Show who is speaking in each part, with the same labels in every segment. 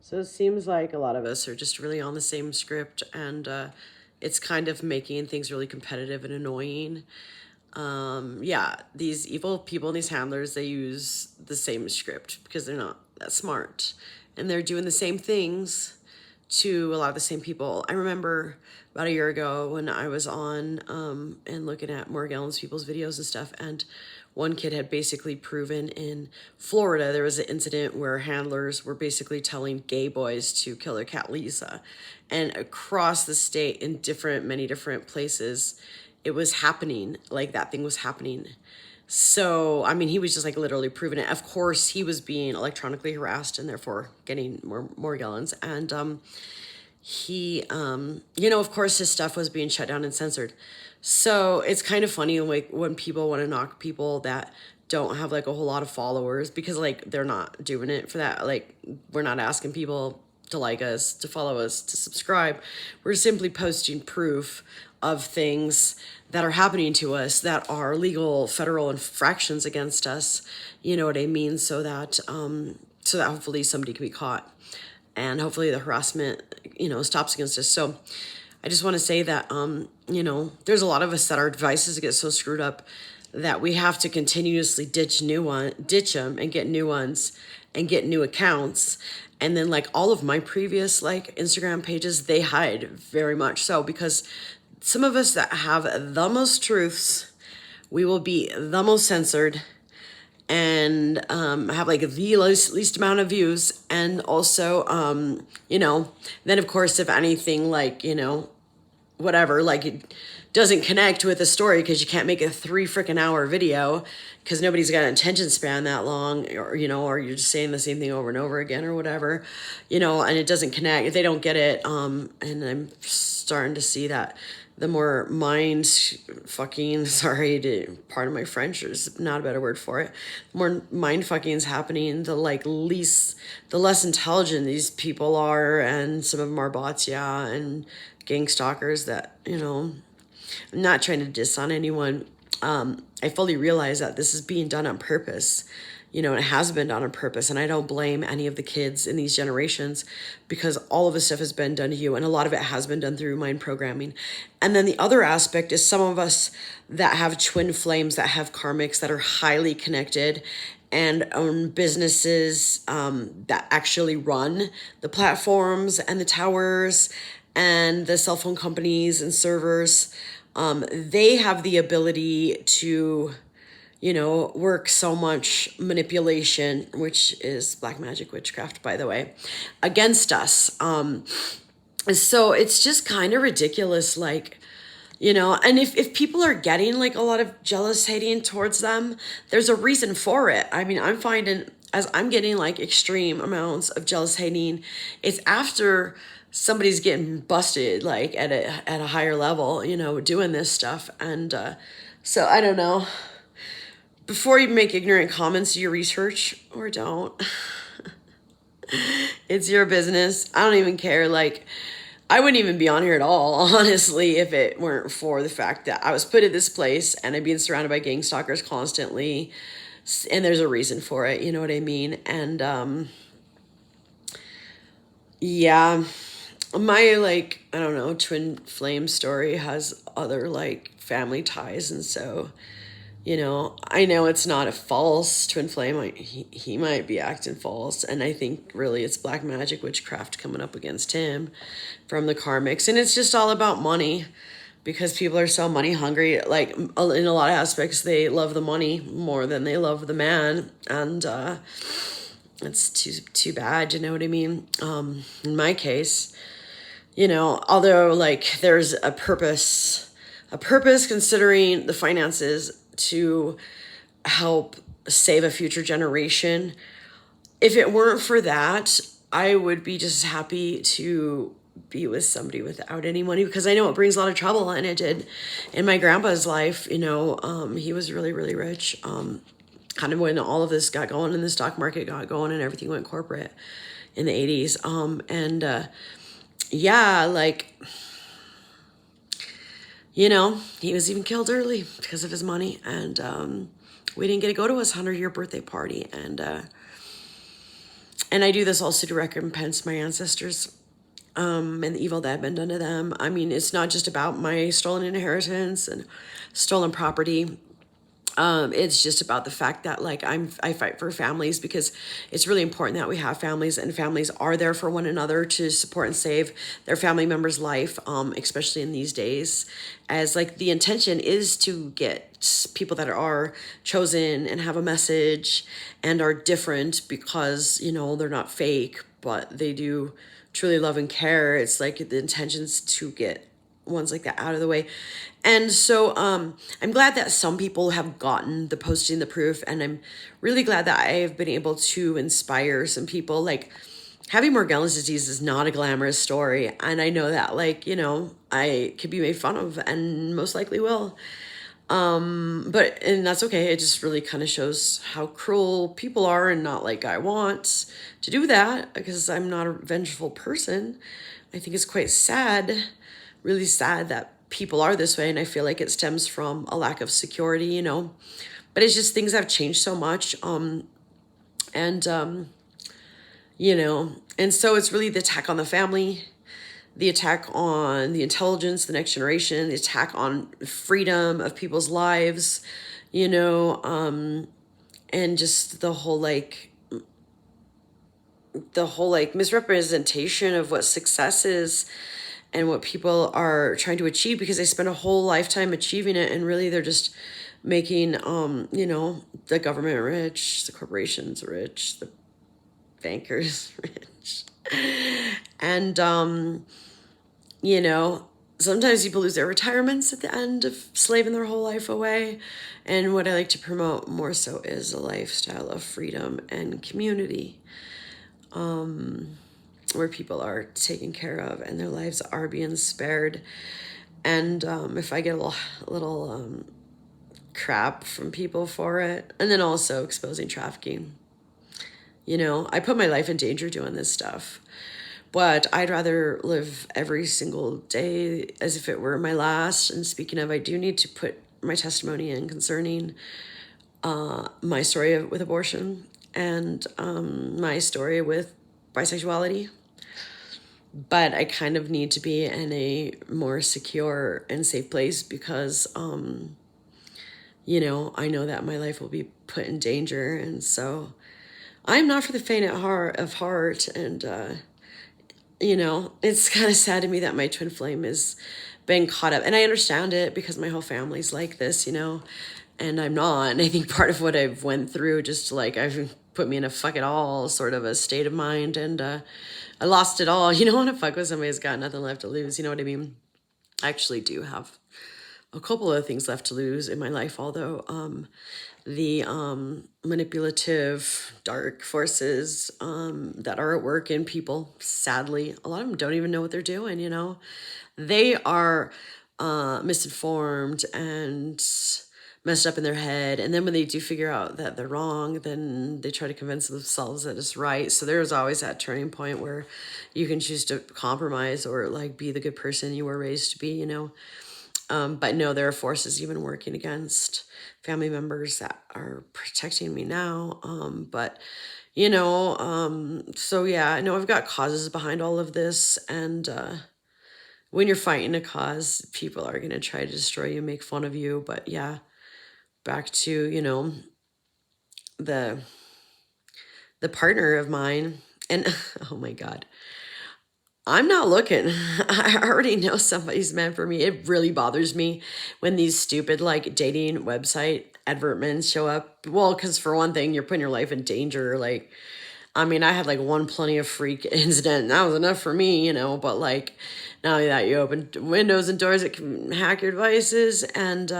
Speaker 1: So it seems like a lot of us are just really on the same script, and it's kind of making things really competitive and annoying. Yeah, these evil people and these handlers, they use the same script because they're not that smart. And they're doing the same things to a lot of the same people. I remember about a year ago when I was on and looking at Morgellons people's videos and stuff, and one kid had basically proven in Florida there was an incident where handlers were basically telling gay boys to kill their cat Lisa. And across the state in many different places, it was happening, like that thing was happening. So, I mean, he was just like literally proving it. Of course, he was being electronically harassed and therefore getting more gallons. And he, of course, his stuff was being shut down and censored. So it's kind of funny like when people want to knock people that don't have like a whole lot of followers, because like they're not doing it for that. Like, we're not asking people to like us, to follow us, to subscribe. We're simply posting proof of things that are happening to us that are legal federal infractions against us. You know what I mean? So that hopefully somebody can be caught, and hopefully the harassment, stops against us. So I just want to say that, there's a lot of us that our devices get so screwed up that we have to continuously ditch them and get new ones and get new accounts. And then like all of my previous like Instagram pages, they hide very much so, because some of us that have the most truths, we will be the most censored and have like the least amount of views. And also, then of course, if anything, like, whatever, like it doesn't connect with the story because you can't make a 3 freaking hour video because nobody's got an attention span that long, or you're just saying the same thing over and over again or whatever, and it doesn't connect if they don't get it. And I'm starting to see that the more pardon my French, is not a better word for it, the more mind fucking is happening, the less intelligent these people are, and some of them are bots, yeah, and gang stalkers that, I'm not trying to diss on anyone. I fully realize that this is being done on purpose. It has been done on purpose, and I don't blame any of the kids in these generations, because all of this stuff has been done to you, and a lot of it has been done through mind programming. And then the other aspect is some of us that have twin flames, that have karmics, that are highly connected and own businesses that actually run the platforms and the towers and the cell phone companies and servers. They have the ability to work so much manipulation, which is black magic witchcraft, by the way, against us. So it's just kind of ridiculous, like, and if people are getting like a lot of jealous hating towards them, there's a reason for it. I mean, I'm finding as I'm getting like extreme amounts of jealous hating, it's after somebody's getting busted like at a higher level, doing this stuff. And so I don't know. Before you make ignorant comments, do your research or don't. It's your business. I don't even care. Like, I wouldn't even be on here at all, honestly, if it weren't for the fact that I was put at this place and I'm being surrounded by gang stalkers constantly. And there's a reason for it. You know what I mean? And yeah, my like, I don't know, twin flame story has other like family ties. And so, I know it's not a false twin flame. He might be acting false. And I think really it's black magic witchcraft coming up against him from the karmics. And it's just all about money, because people are so money hungry. Like in a lot of aspects, they love the money more than they love the man. And it's too bad. You know what I mean? In my case, although like there's a purpose considering the finances to help save a future generation. If it weren't for that, I would be just happy to be with somebody without any money, because I know it brings a lot of trouble, and it did in my grandpa's life. He was really, really rich. Kind of when all of this got going and the stock market got going and everything went corporate in the 80s. Yeah, like, he was even killed early because of his money. And we didn't get to go to his 100-year birthday party. And And I do this also to recompense my ancestors, and the evil that had been done to them. I mean, it's not just about my stolen inheritance and stolen property. It's just about the fact that like I fight for families because it's really important that we have families, and families are there for one another to support and save their family members' life, especially in these days, as like the intention is to get people that are chosen and have a message and are different because, you know, they're not fake, but they do truly love and care. It's like the intentions to get ones like that out of the way. And so I'm glad that some people have gotten the posting the proof, and I'm really glad that I have been able to inspire some people. Like, having Morgellons disease is not a glamorous story, and I know that, like, you know, I could be made fun of and most likely will. And that's okay. It just really kind of shows how cruel people are, and not like I want to do that because I'm not a vengeful person. I think it's quite sad, really sad that people are this way, and I feel like it stems from a lack of security, you know. But it's just things have changed so much, and you know, and so it's really the attack on the family, the attack on the intelligence, the next generation, the attack on freedom of people's lives, you know, and just the whole like misrepresentation of what success is and what people are trying to achieve, because they spend a whole lifetime achieving it, and really they're just making you know, the government rich, the corporations rich, the bankers rich. And you know, sometimes people lose their retirements at the end of slaving their whole life away. And what I like to promote more so is a lifestyle of freedom and community, where people are taken care of and their lives are being spared. And if I get a little crap from people for it, and then also exposing trafficking, you know, I put my life in danger doing this stuff, but I'd rather live every single day as if it were my last. And speaking of, I do need to put my testimony in concerning my story with abortion, and my story with bisexuality. But I kind of need to be in a more secure and safe place because, you know, I know that my life will be put in danger. And so I'm not for the faint of heart. And, you know, it's kind of sad to me that my twin flame is being caught up. And I understand it because my whole family's like this, you know, and I'm not. And I think part of what I've went through just like I've put me in a fuck it all sort of a state of mind, and I lost it all. You don't want to fuck with somebody who's got nothing left to lose. You know what I mean? I actually do have a couple of things left to lose in my life, although the manipulative dark forces that are at work in people, sadly, a lot of them don't even know what they're doing, you know? They are misinformed and messed up in their head, and then when they do figure out that they're wrong, then they try to convince themselves that it's right. So there's always that turning point where you can choose to compromise or like be the good person you were raised to be, you know. But no, there are forces even working against family members that are protecting me now. But you know, so yeah, I know I've got causes behind all of this, and when you're fighting a cause, people are going to try to destroy you, make fun of you. But yeah, back to, you know, the partner of mine, and oh my God, I'm not looking. I already know somebody's meant for me. It really bothers me when these stupid like dating website advertisements show up. Well, because for one thing, you're putting your life in danger. Like, I mean, I had like one plenty of freak incident, and that was enough for me, you know. But like, not only that, you open windows and doors that can hack your devices, and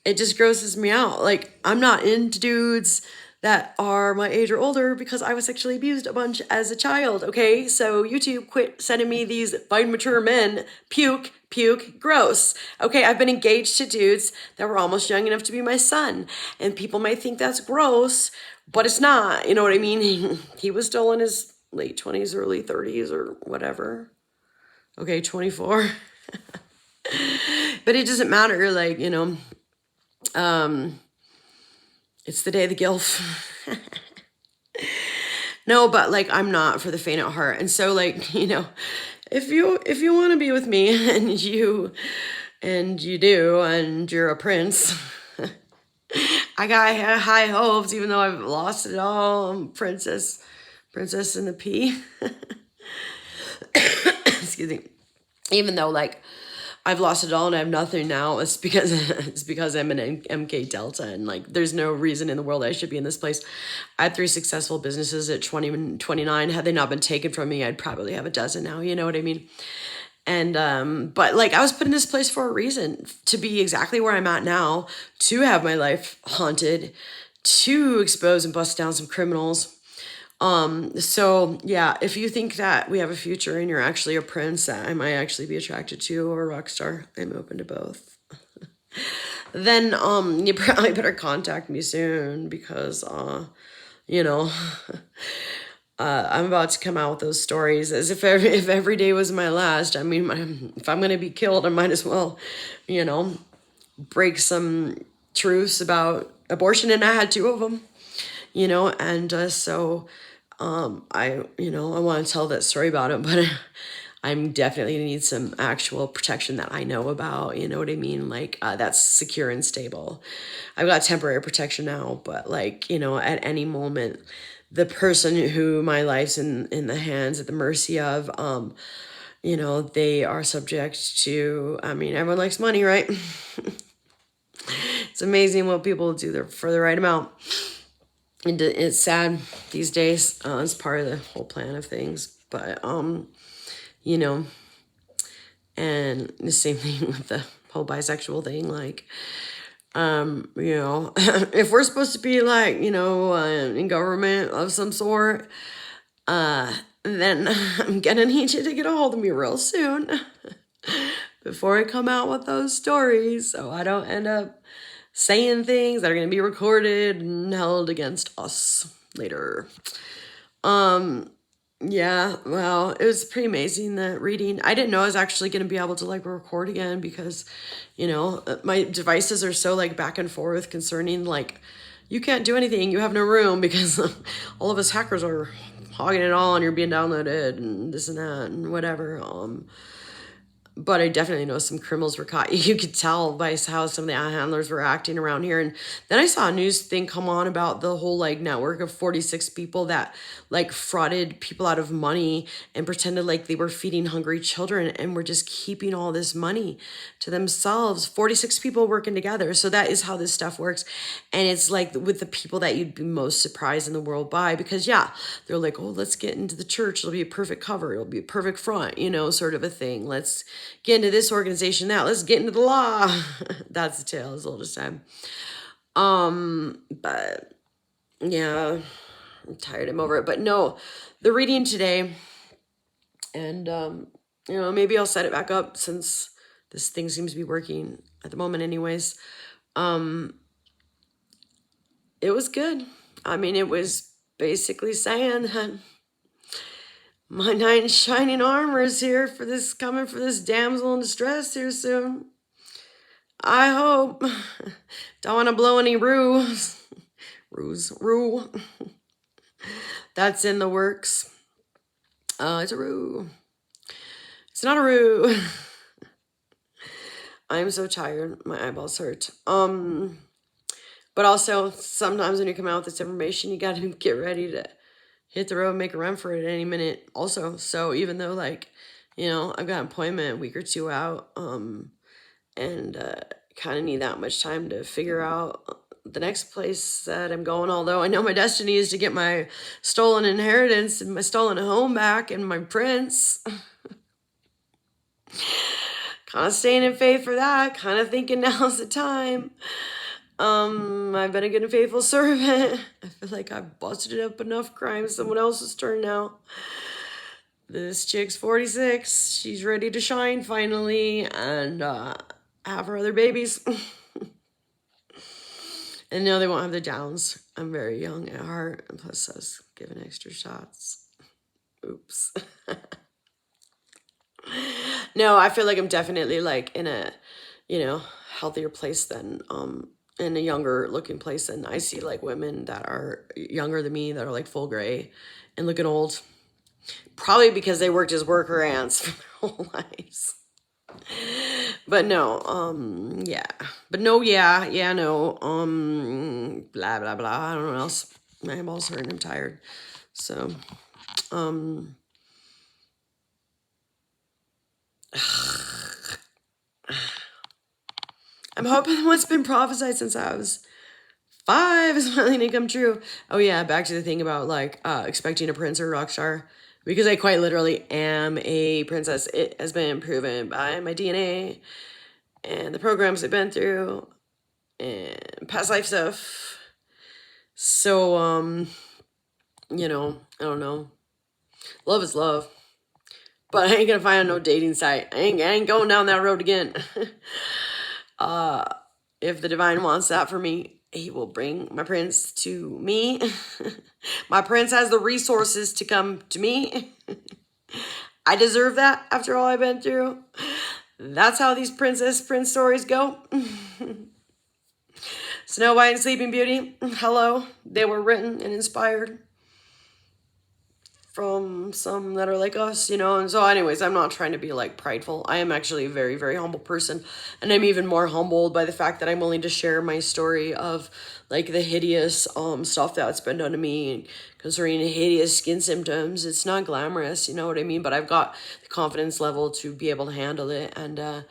Speaker 1: it just grosses me out. Like, I'm not into dudes that are my age or older because I was sexually abused a bunch as a child, okay? So YouTube, quit sending me these fine mature men. Puke, puke, gross. Okay, I've been engaged to dudes that were almost young enough to be my son. And people might think that's gross, but it's not. You know what I mean? He was still in his late 20s, early 30s or whatever. Okay, 24. But it doesn't matter, like, you know. It's the day of the gilf. No, but like I'm not for the faint at heart. And so like, if you want to be with me and you do and you're a prince, I got high hopes even though I've lost it all. I'm princess in the P. Excuse me. Even though like I've lost it all and I have nothing now, it's because I'm an MK Delta and like there's no reason in the world I should be in this place. I had 3 successful businesses at 20 and 29. Had they not been taken from me, I'd probably have a dozen now, you know what I mean? And but like I was put in this place for a reason, to be exactly where I'm at now, to have my life haunted, to expose and bust down some criminals. So yeah, if you think that we have a future and you're actually a prince that I might actually be attracted to, or a rock star, I'm open to both. Then you probably better contact me soon because you know I'm about to come out with those stories as if every day was my last. I mean, if I'm gonna be killed, I might as well, break some truths about abortion, and I had 2 of them, and so I want to tell that story about it, but I'm definitely gonna need some actual protection that I know about, you know what I mean? Like, that's secure and stable. I've got temporary protection now, but like, at any moment, the person who my life's in the hands, at the mercy of, they are subject to, I mean, everyone likes money, right? It's amazing what people do there for the right amount. And it's sad these days. It's part of the whole plan of things, but and the same thing with the whole bisexual thing. Like, if we're supposed to be like, in government of some sort, then I'm gonna need you to get a hold of me real soon before I come out with those stories, so I don't end up saying things that are going to be recorded and held against us later. Yeah, well, it was pretty amazing, the reading. I didn't know I was actually going to be able to like record again because, my devices are so like back and forth concerning like, you can't do anything, you have no room, because all of us hackers are hogging it all and you're being downloaded and this and that and whatever. But I definitely know some criminals were caught. You could tell by how some of the handlers were acting around here. And then I saw a news thing come on about the whole like network of 46 people that like frauded people out of money and pretended like they were feeding hungry children and were just keeping all this money to themselves. 46 people working together. So that is how this stuff works. And it's like with the people that you'd be most surprised in the world by, because yeah, they're like, oh, let's get into the church. It'll be a perfect cover. It'll be a perfect front, sort of a thing. Let's get into this organization now. Let's get into the law. That's the tale as old as time. But yeah, I'm tired. I'm over it. But no, the reading today, and maybe I'll set it back up since this thing seems to be working at the moment anyways. It was good. I mean, it was basically saying that my knight in shining armor is here coming for this damsel in distress here soon. I hope. Don't want to blow any rue. That's in the works. It's a rue. It's not a rue. I'm so tired. My eyeballs hurt. But also sometimes when you come out with this information, you got to get ready to hit the road and make a run for it at any minute also. So even though like, I've got an appointment a week or 2 out, and kind of need that much time to figure out the next place that I'm going. Although I know my destiny is to get my stolen inheritance and my stolen home back and my prince. Kind of staying in faith for that, kind of thinking now's the time. I've been a good and faithful servant. I feel like I've busted up enough crimes. Someone else's turn now. This chick's 46. She's ready to shine finally and have her other babies. And no, they won't have the downs. I'm very young at heart, and plus I was given extra shots. Oops. No, I feel like I'm definitely like in a, healthier place than in a younger looking place. And I see like women that are younger than me that are like full gray and looking old. Probably because they worked as worker ants for their whole lives. But no, yeah. But no, yeah, no, blah, blah, blah. I don't know what else. My eyeballs hurt and I'm tired. So, I'm hoping what's been prophesied since I was 5 is finally gonna come true. Oh yeah, back to the thing about like expecting a prince or a rock star. Because I quite literally am a princess. It has been proven by my DNA and the programs I've been through and past life stuff. So, you know, I don't know. Love is love. But I ain't gonna find no dating site. I ain't going down that road again. If the divine wants that for me, he will bring my prince to me. My prince has the resources to come to me. I deserve that after all I've been through. That's how these prince stories go. Snow White and Sleeping Beauty, hello. They were written and inspired from some that are like us, you know. And so anyways, I'm not trying to be like prideful. I am actually a very, very humble person. And I'm even more humbled by the fact that I'm willing to share my story of like the hideous stuff that's been done to me concerning hideous skin symptoms. It's not glamorous, you know what I mean? But I've got the confidence level to be able to handle it. And,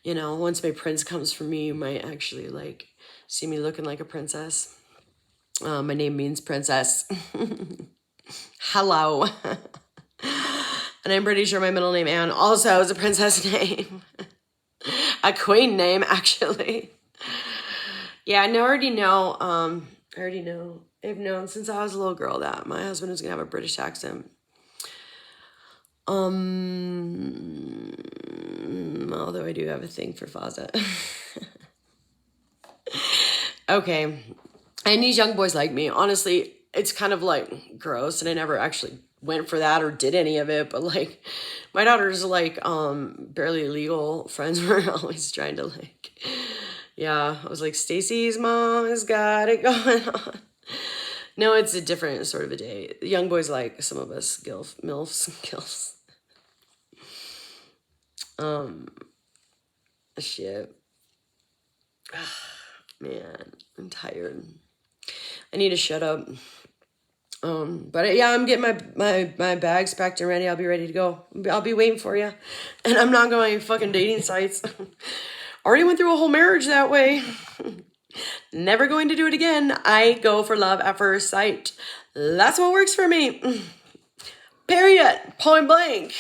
Speaker 1: you know, once my prince comes for me, you might actually like see me looking like a princess. My name means princess. Hello. And I'm pretty sure my middle name, Anne, also is a princess name. A queen name, actually. Yeah, I already know. I've known since I was a little girl that my husband was going to have a British accent. Although I do have a thing for Fawza. Okay. And these young boys like me. Honestly, it's kind of like gross, and I never actually went for that or did any of it, but like my daughter's like barely legal friends were always trying to like, yeah, I was like, Stacy's mom has got it going on. No, it's a different sort of a day. The young boys like some of us milfs, gilfs. Shit. Man, I'm tired. I need to shut up. But yeah, I'm getting my bags packed and ready. I'll be ready to go. I'll be waiting for you. And I'm not going to fucking dating sites. Already went through a whole marriage that way. Never going to do it again. I go for love at first sight. That's what works for me. Period. Point blank.